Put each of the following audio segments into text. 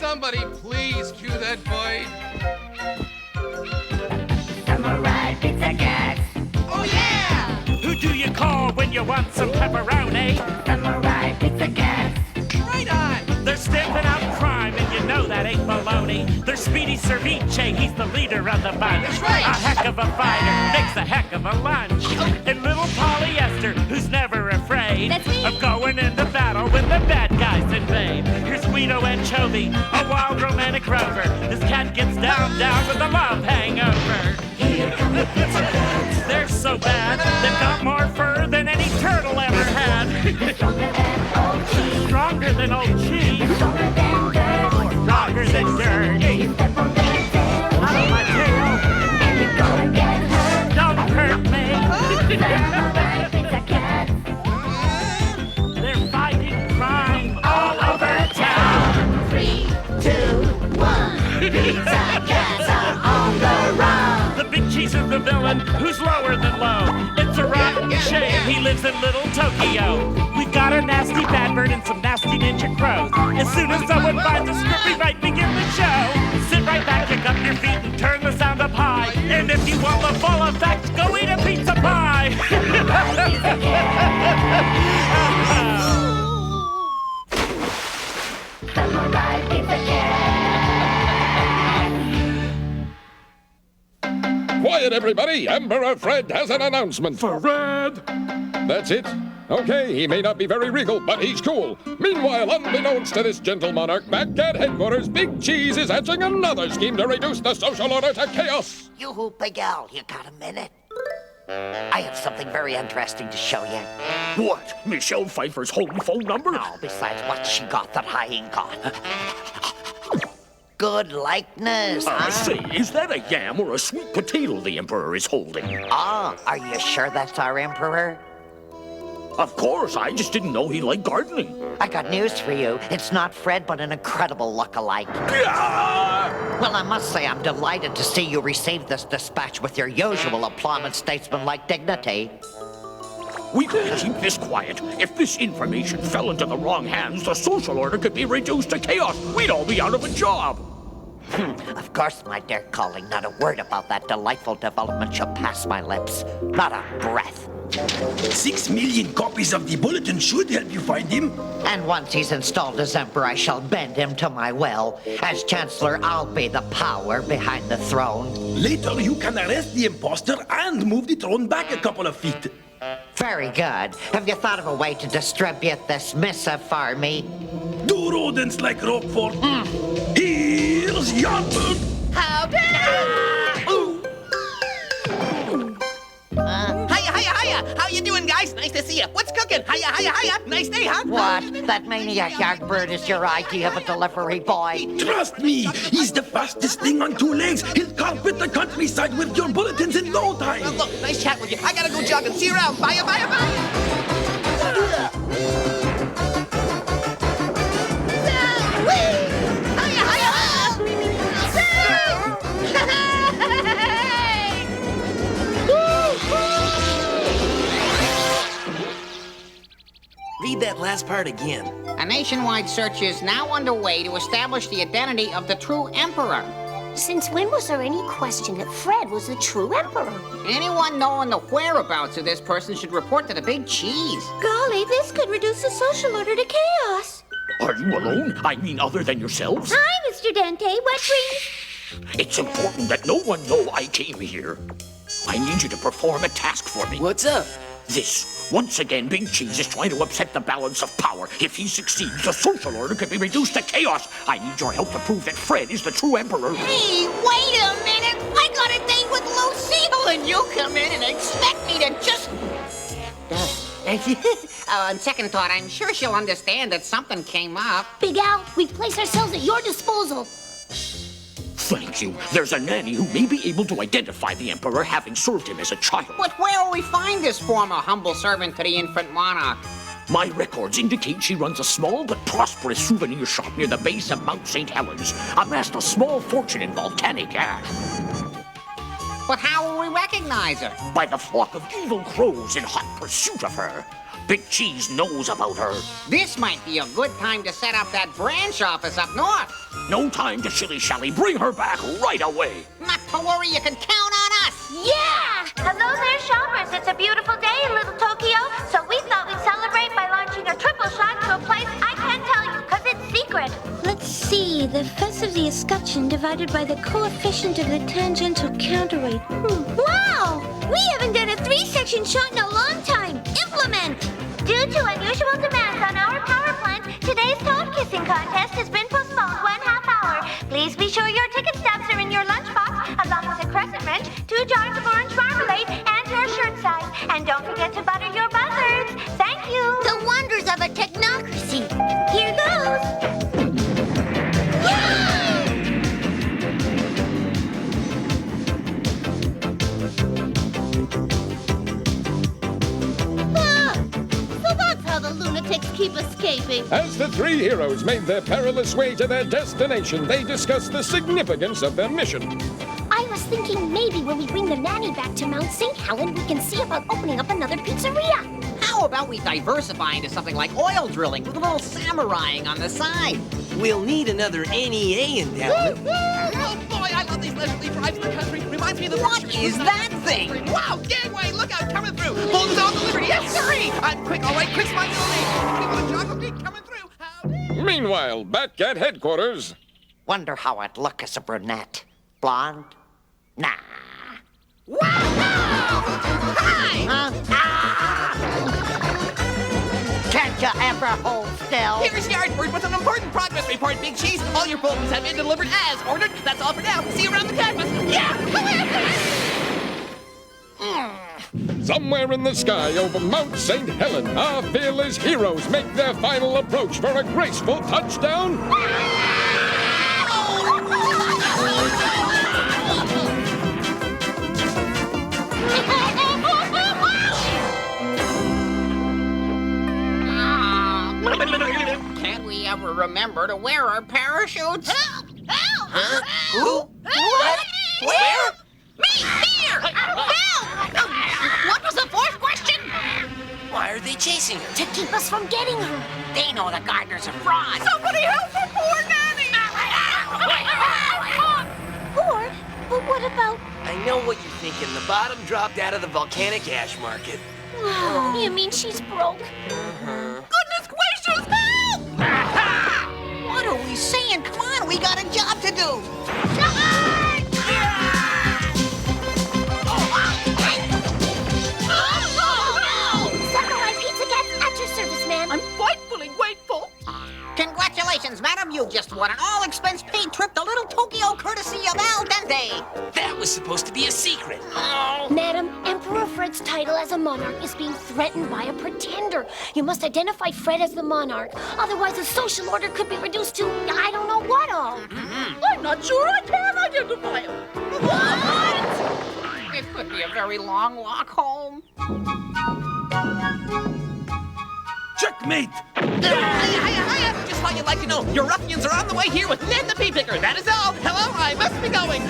somebody please cue that fight? Samurai Pizza Cats. Oh, yeah! Who do you call when you want some pepperoni? Samurai Pizza Cats. Right on! They're stamping out crime, and you know that ain't baloney. They're Speedy Ceviche, he's the leader of the bunch. That's right. A heck of a fighter, makes a heck of a lunch. And little Polyester, who's never afraid That's me. of going into battle when the bad guys invade. Here's Guido Anchovy, a wild romantic rover. This cat gets down with a love hangover. Here come the Pizza Cats. They're so bad, they've got more fur than any turtle ever had. Stronger than old cheese. Stronger than old cheese. Stronger than dirt. Stronger than dirt. You step on their tail. Out of my tail. And you're gonna get hurt. Don't hurt me. Samurai Pizza Cats. They're fighting crime all over town. 3, 2, 1. Pizza Cats are on the run. The big cheese is the villain who's lower than low. It's a rotten shame he lives in Little Tokyo. We've got a nasty bad bird and some nasty ninja crows. As soon as someone finds a script, we might begin the show. Sit right back, kick up your feet, and turn the sound up high. And if you want the full effect, go eat a pizza pie. Samurai Pizza Cats. Quiet, everybody! Emperor Fred has an announcement. Fred! That's it. Okay, he may not be very regal, but he's cool. Meanwhile, unbeknownst to this gentle monarch, back at headquarters, Big Cheese is hatching another scheme to reduce the social order to chaos. Yoo-hoo, Big Al, you got a minute? I have something very interesting to show you. What? Michelle Pfeiffer's home phone number? No, besides what she got that I ain't got. Good likeness, huh? Say, is that a yam or a sweet potato the Emperor is holding? Ah, are you sure that's our emperor? Of course, I just didn't know he liked gardening. I got news for you. It's not Fred, but an incredible look-alike. Well, I must say I'm delighted to see you receive this dispatch with your usual aplomb and statesmanlike dignity. We could keep this quiet. If this information fell into the wrong hands, the social order could be reduced to chaos. We'd all be out of a job. Of course, my dear colleague, not a word about that delightful development shall pass my lips. Not a breath. 6 million copies of the bulletin should help you find him. And once he's installed as emperor, I shall bend him to my will. As chancellor, I'll be the power behind the throne. Later, you can arrest the imposter and move the throne back a couple of feet. Very good. Have you thought of a way to distribute this missive for me? Do rodents like Roquefort? Here's your food. Hiya! How you doing, guys? Nice to see you. What's cooking? Hiya! Nice day, huh? What? That maniac Yardbird is your idea of a delivery boy? Trust me, he's the fastest thing on 2 legs. He'll carpet the countryside with your bulletins in no time. Well, look, nice chat with you. I gotta go jogging. See you around. Bye. Read that last part again. A nationwide search is now underway to establish the identity of the true emperor. Since when was there any question that Fred was the true emperor? Anyone knowing the whereabouts of this person should report to the Big Cheese. Golly, this could reduce the social order to chaos. Are you alone? I mean, other than yourselves? Hi, Mr. Dente. What brings... It's important that no one know I came here. I need you to perform a task for me. What's up? This. Once again, Big Cheese is trying to upset the balance of power. If he succeeds, the social order could be reduced to chaos. I need your help to prove that Fred is the true emperor. Hey, wait a minute! I got a date with Lucille, and you come in and expect me to just... On second thought, I'm sure she'll understand that something came up. Big Al, we place ourselves at your disposal. Thank you. There's a nanny who may be able to identify the Emperor, having served him as a child. But where will we find this former humble servant to the infant monarch? My records indicate she runs a small but prosperous souvenir shop near the base of Mount St. Helens. Amassed a small fortune in volcanic ash. But how will we recognize her? By the flock of evil crows in hot pursuit of her. Big Cheese knows about her. This might be a good time to set up that branch office up north. No time to shilly-shally. Bring her back right away. Not to worry, you can count on us. Yeah! Hello there, shoppers. It's a beautiful day in Little Tokyo, so we thought we'd celebrate by launching a triple shot to a place I can't tell you, because it's secret. Let's see. The fuss of the escutcheon divided by the coefficient of the tangential counterweight. Wow! We haven't done a 3-section shot in a long time. Implement! Due to unusual demands on our power plant, today's toad kissing contest has been postponed 1/2 hour. Please be sure your ticket stubs are in your lunchbox, along with a crescent wrench, 2 jars of orange marmalade, and your shirt size. And don't forget to butter your buzzards. Thank you. The wonders of a technocracy. Here goes. Keep escaping. As the 3 heroes made their perilous way to their destination, they discussed the significance of their mission. I was thinking maybe when we bring the nanny back to Mount St. Helen, we can see about opening up another pizzeria. How about we diversify into something like oil drilling with a little samuraiing on the side? We'll need another NEA endowment. Oh boy, I love these leisurely drives in the country. Reminds me of the What is that thing? Wow, gangway, look out, coming through. Bogus on delivery, yes sirree. Quick, all right, quick's my middle name. People in Chocolate Creek coming through. Howdy. Meanwhile, back at headquarters... Wonder how I'd look as a brunette. Blonde? Nah. Wow! Hi! Can't you ever hold still? Here's Yardbird with an important progress report, Big Cheese. All your bulletins have been delivered as ordered. That's all for now. See you around the campus. Yeah! Somewhere in the sky over Mount St. Helen, our fearless heroes make their final approach for a graceful touchdown. Can't we ever remember to wear our parachutes? Help! Help! Huh? Help! What? Where? Me! Here! Help! What was the 4th question? Why are they chasing her? To keep us from getting her. They know the gardeners are frauds. Somebody help our poor nanny! Poor? But what about... I know what you're thinking. The bottom dropped out of the volcanic ash market. You mean she's broke? Goodness gracious, help! What are we saying? Come on, we got a job to do. Samurai Pizza Cats at your service, ma'am. I'm frightfully grateful. Congratulations, madam. You just won an all-expense-paid trip to Little Tokyo courtesy of Al Dente. That was supposed to be a secret. Madam, Emperor Fred's title as a monarch is being threatened by a pretender. You must identify Fred as the monarch. Otherwise, the social order could be reduced to I don't know what all. I'm not sure I can identify him. What? It could be a very long walk home. Checkmate! Hiya! Just thought you'd like to know, your ruffians are on the way here with Ned the Pea Picker. That is all. Hello, I must be going.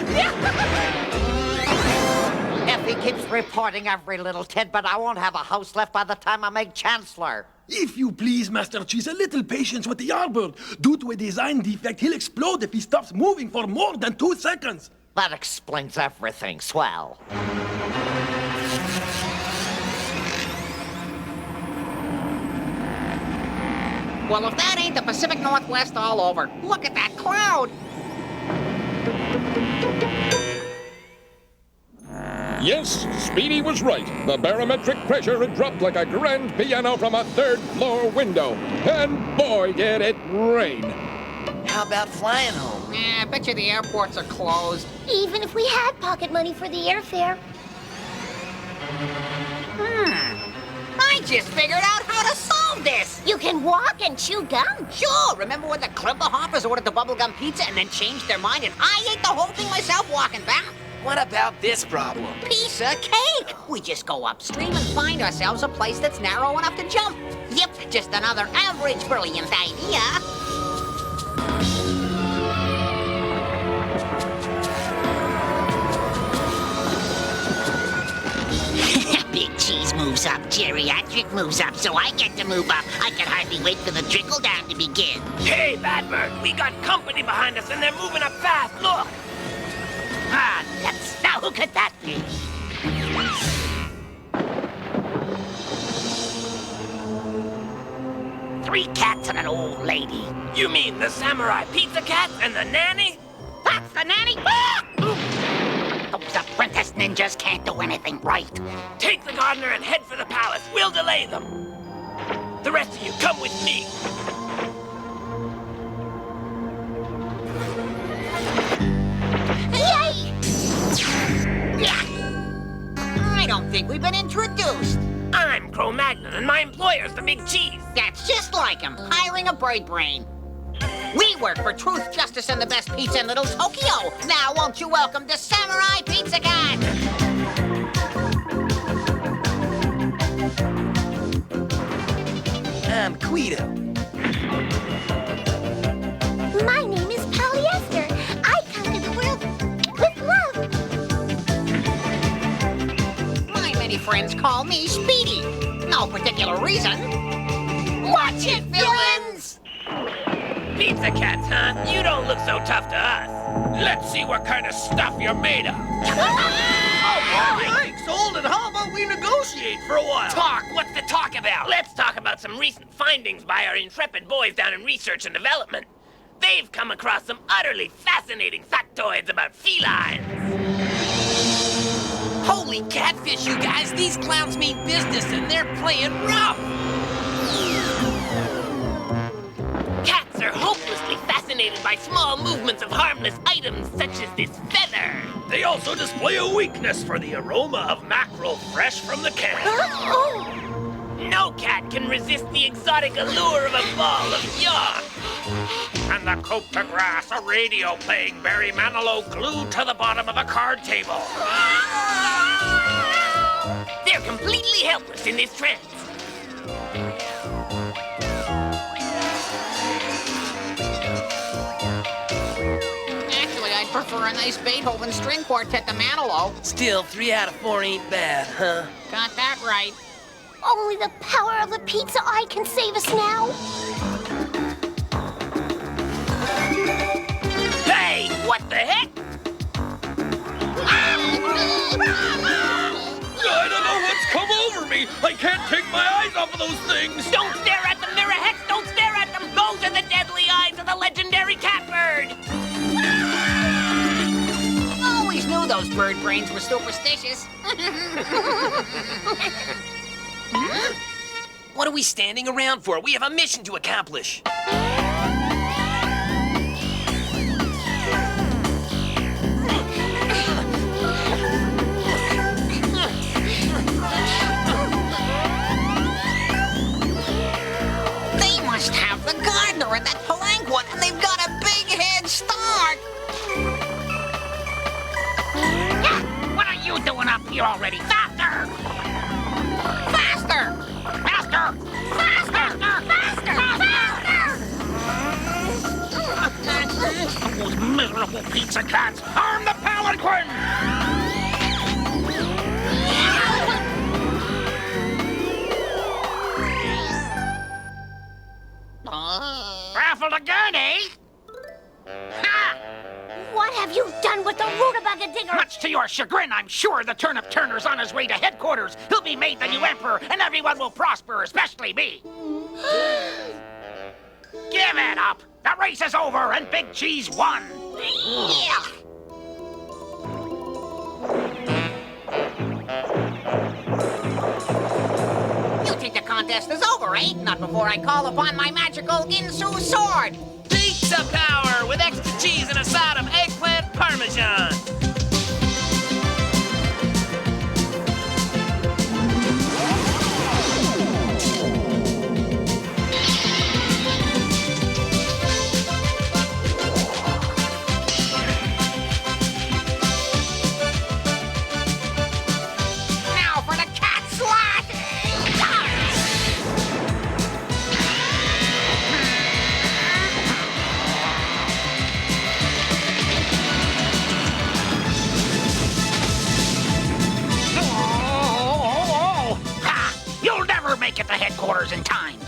If he keeps reporting every little tidbit, I won't have a house left by the time I make Chancellor. If you please, Master Cheese, a little patience with the Yardbird. Due to a design defect, he'll explode if he stops moving for more than 2 seconds. That explains everything, swell. Well, if that ain't the Pacific Northwest all over, look at that cloud. Yes, Speedy was right. The barometric pressure had dropped like a grand piano from a 3rd-floor window. And boy, did it rain. How about flying home? I bet you the airports are closed. Even if we had pocket money for the airfare. I just figured out how to solve this. You can walk and chew gum. Sure, remember when the Krimperhoppers ordered the bubblegum pizza and then changed their mind and I ate the whole thing myself walking back? What about this problem? Piece of cake! We just go upstream and find ourselves a place that's narrow enough to jump. Yep, just another average brilliant idea. Big Cheese moves up just geriatric moves up, so I get to move up. I can hardly wait for the trickle down to begin. Hey, Badbird, we got company behind us and they're moving up fast. Look! Ah, nuts. Now who could that be? Three cats and an old lady. You mean the samurai pizza cats and the nanny? That's the nanny? Ah! Those apprentice ninjas can't do anything right. Take the gardener and head for the palace. We'll delay them. The rest of you, come with me. Yay! I don't think we've been introduced. I'm Cro-Magnon, and my employer's the Big Cheese. That's just like him, hiring a bird brain. We work for truth, justice, and the best pizza in Little Tokyo. Now, won't you welcome the Samurai Pizza Cats? I'm Guido. My name is Polyester. I conquer the world with love. My many friends call me Speedy. No particular reason. Watch it, villains! Pizza Cats, huh? You don't look so tough to us. Let's see what kind of stuff you're made of. Thanks, Old, and how about we negotiate for a while? Talk? What's to talk about? Let's talk about some recent findings by our intrepid boys down in research and development. They've come across some utterly fascinating factoids about felines. Holy catfish, you guys! These clowns mean business and they're playing rough! Cats are hopelessly fascinated by small movements of harmless items such as this feather. They also display a weakness for the aroma of mackerel fresh from the can. No cat can resist the exotic allure of a ball of yarn. And the coupe de grace, a radio playing Barry Manilow glued to the bottom of a card table. They're completely helpless in this trance. Actually, I'd prefer a nice Beethoven string quartet to Manilow. Still, 3 out of 4 ain't bad, huh? Got that right. Only the power of the pizza eye can save us now. Hey, what the heck? I don't know what's come over me. I can't take my eyes off of those things. Don't stare at them, Mirror Hex. Don't stare at them. Those are the deadly eyes of the legendary catbird. Always knew those bird brains were superstitious. What are we standing around for? We have a mission to accomplish. They must have the gardener and that palanquin, and they've got a big head start. What are you doing up here already? Faster! Faster! Faster! Faster! Faster! Those miserable pizza cats! Arm the palanquin! Baffled again, eh? Ha! What have you done with the rutabaga digger? Much to your chagrin, I'm sure the turnip turner's on his way to headquarters. He'll be made the new emperor, and everyone will prosper, especially me. Give it up! The race is over, and Big Cheese won! Yeah. You think the contest is over, eh? Not before I call upon my magical Ussou sword. Pizza power with extra cheese and a side of eggplant parmesan. Now for the cat slot! headquarters in time.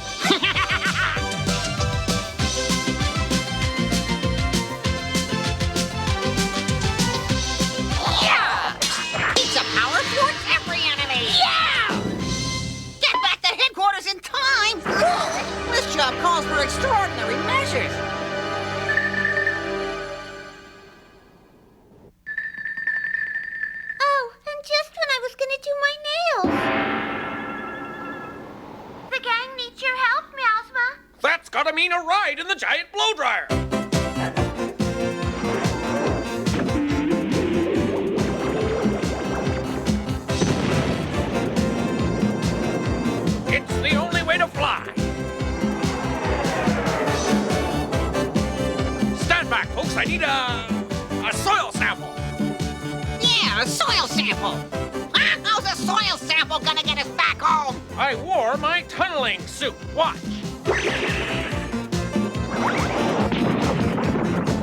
Yeah! Pizza power thwarts every enemy! Yeah! Get back to headquarters in time! This job calls for extraordinary measures. Oh, and just when I was gonna do my nails. The gang needs your help, Meowsma. That's gotta mean a ride in the giant blow dryer. It's the only way to fly. Stand back, folks. I need a soil sample. Yeah, a soil sample. How's a soil sample gonna get us back home? I wore my tunneling suit. Watch.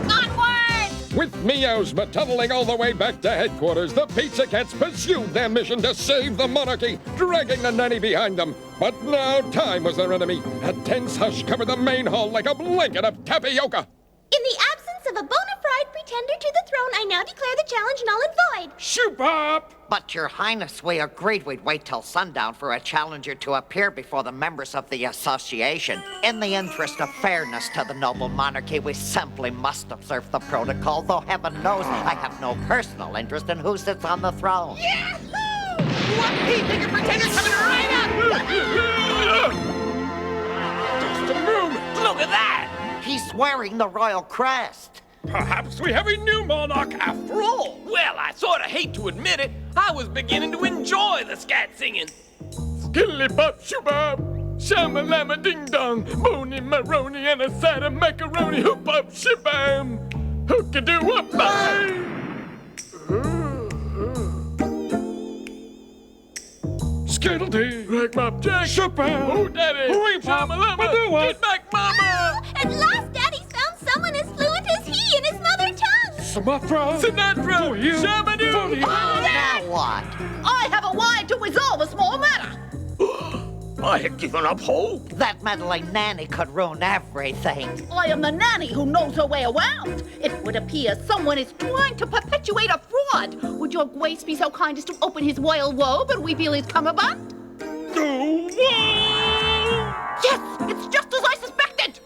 Onward! With Meowsma tunneling all the way back to headquarters, the Pizza Cats pursued their mission to save the monarchy, dragging the nanny behind them. But now time was their enemy. A tense hush covered the main hall like a blanket of tapioca. In the absence of a bona fide pretender to the throne, I now declare the challenge null and void. Shoop up! But, Your Highness, we agreed we'd wait till sundown for a challenger to appear before the members of the association. In the interest of fairness to the noble monarchy, we simply must observe the protocol, though heaven knows I have no personal interest in who sits on the throne. Yahoo! What? Hey, bigger pretender coming right up! Just a moment. Look at that. He's wearing the royal crest. Perhaps we have a new monarch after all. Well, I sort of hate to admit it. I was beginning to enjoy the scat singing. Skilly bop shoobop, shama-lama ding-dong, moony maroni and a side of macaroni, hoop-up shibam, hookadoo-whoop-bang. Skittle-dee, rag-mop jack, shubam, oh daddy, shama-lama, get back mama. At last, Daddy's found someone as fluent as he in his mother tongue. Sinatra, Shabadoo, Now what? I have a way to resolve a small matter. I had given up hope. That meddling nanny could ruin everything. I am the nanny who knows her way around. It would appear someone is trying to perpetuate a fraud. Would your grace be so kind as to open his royal robe and reveal his cummerbund? Yes, it's just as I suspected.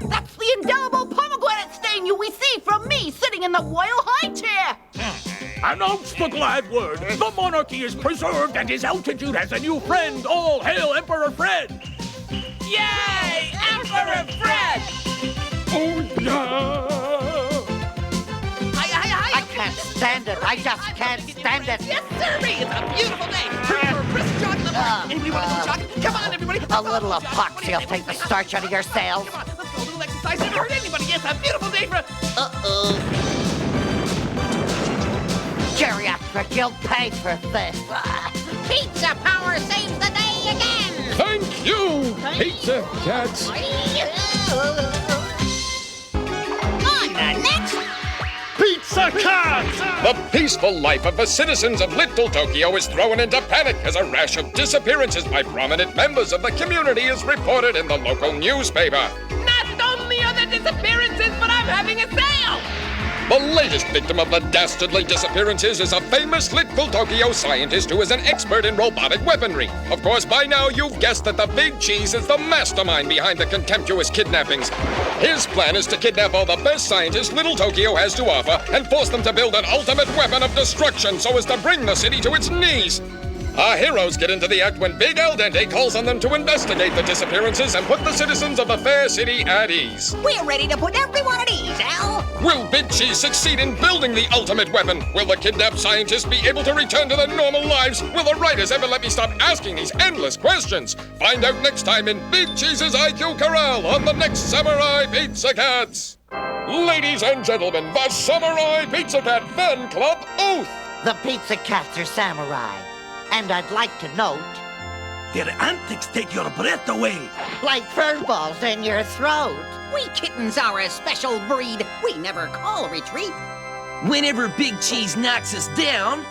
That's the indelible pomegranate stain you receive from me sitting in the royal high chair. Announce the glad word. The monarchy is preserved and his altitude has a new friend. All hail Emperor Fred. Yay, Emperor Fred! Oh yeah! I can't stand it. I just can't stand it. Yes, sir, me. It's a beautiful day. Brisk jog in the park. Anybody want to go jogging? Come on, everybody. A little epoxy will take the starch out of your sails. Come on, let's go. A little exercise. Never hurt anybody. It's a beautiful day for... Uh-oh. Geriatric, you'll pay for this. Pizza power saves the day again. Thank you, Pizza Cats. On the next... Pizza Cats! The peaceful life of the citizens of Little Tokyo is thrown into panic as a rash of disappearances by prominent members of the community is reported in the local newspaper. Not only are there disappearances, but I'm having a sale! The latest victim of the dastardly disappearances is a famous Little Tokyo scientist who is an expert in robotic weaponry. Of course, by now you've guessed that the Big Cheese is the mastermind behind the contemptuous kidnappings. His plan is to kidnap all the best scientists Little Tokyo has to offer and force them to build an ultimate weapon of destruction so as to bring the city to its knees. Our heroes get into the act when Big Dente calls on them to investigate the disappearances and put the citizens of the fair city at ease. We're ready to put everyone at ease, Al. Will Big Cheese succeed in building the ultimate weapon? Will the kidnapped scientists be able to return to their normal lives? Will the writers ever let me stop asking these endless questions? Find out next time in Big Cheese's IQ Corral on the next Samurai Pizza Cats. Ladies and gentlemen, the Samurai Pizza Cat Fan Club Oath. The Pizza Cats are samurai. And I'd like to note... Their antics take your breath away. Like fur balls in your throat. We kittens are a special breed. We never call a retreat. Whenever Big Cheese knocks us down,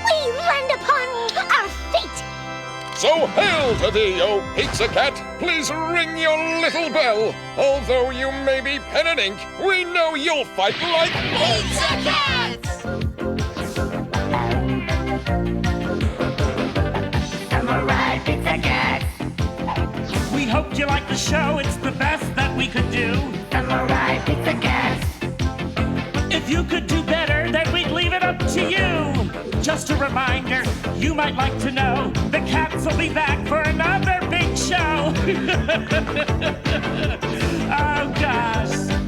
We land upon our fate. So hail to thee, O Pizza Cat! Please ring your little bell. Although you may be pen and ink, we know you'll fight like Pizza Cats! Samurai Pizza Cats. We hoped you liked the show, it's the best that we could do. Samurai Pizza Cats. If you could do better, then we'd leave it up to you. Just a reminder, you might like to know, the cats will be back for another big show. Oh gosh.